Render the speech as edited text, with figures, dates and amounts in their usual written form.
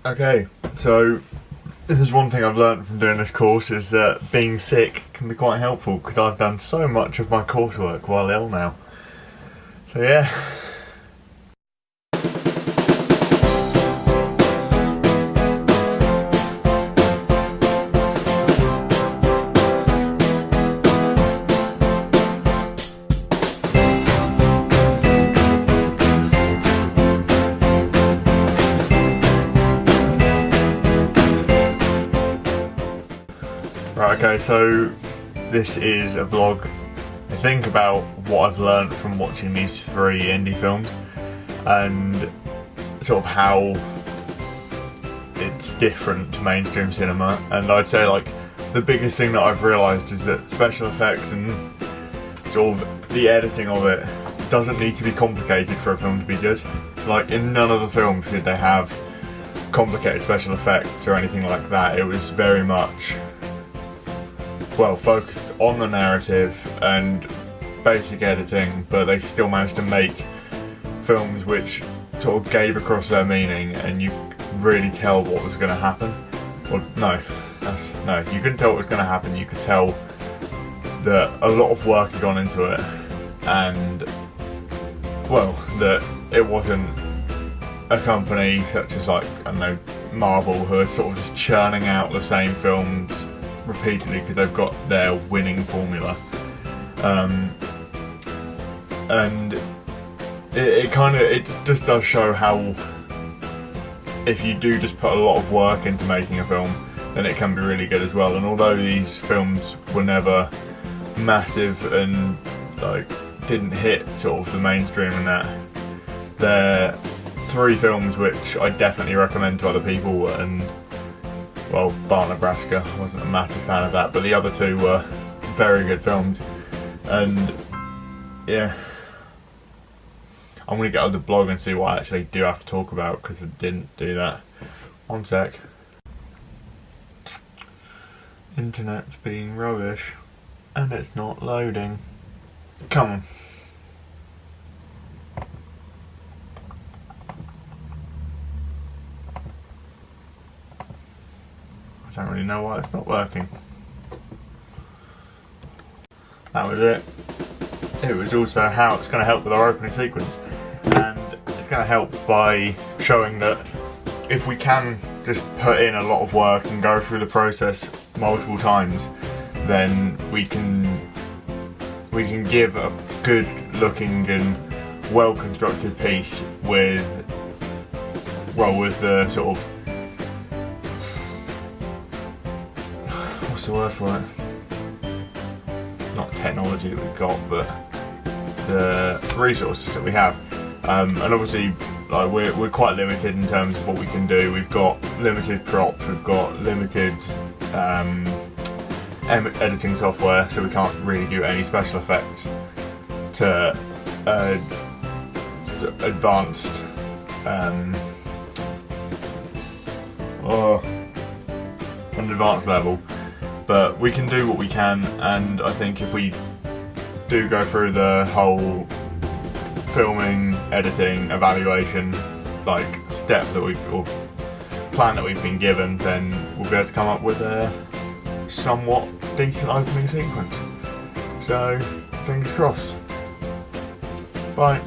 Okay, so this is one thing I've learned from doing this course, is that being sick can be quite helpful, because I've done so much of my coursework while ill now. So yeah. Right, okay, so this is a vlog, I think, about what I've learnt from watching these 3 indie films and sort of how it's different to mainstream cinema. And I'd say, like, the biggest thing that I've realised is that special effects and sort of the editing of it doesn't need to be complicated for a film to be good. Like, in none of the films did they have complicated special effects or anything like that. It was very much, well, focused on the narrative and basic editing, but they still managed to make films which sort of gave across their meaning, and you really tell what was going to happen. Well, no, you couldn't tell what was going to happen. You could tell that a lot of work had gone into it, and, well, that it wasn't a company such as, like, I don't know, Marvel, who are sort of just churning out the same films repeatedly because they've got their winning formula. And it just does show how, if you do just put a lot of work into making a film, then it can be really good as well. And although these films were never massive and, like, didn't hit sort of the mainstream and that, they're 3 films which I definitely recommend to other people. And, well, bar Nebraska, I wasn't a massive fan of that, but the other 2 were very good films. And yeah, I'm going to get on the blog and see what I actually do have to talk about, because I didn't do that. One sec. Internet's being rubbish and it's not loading. Come on. I don't really know why it's not working. That was it. It was also how it's going to help with our opening sequence, and it's going to help by showing that if we can just put in a lot of work and go through the process multiple times, then we can give a good looking and well constructed piece with the sort of, what's the word for it? Not technology that we've got, but the resources that we have. And obviously, like, we're quite limited in terms of what we can do. We've got limited props, we've got limited editing software, so we can't really do any special effects to advanced an advanced level. But we can do what we can, and I think if we do go through the whole filming, editing, evaluation, like, step that or plan that we've been given, then we'll be able to come up with a somewhat decent opening sequence. So, fingers crossed. Bye.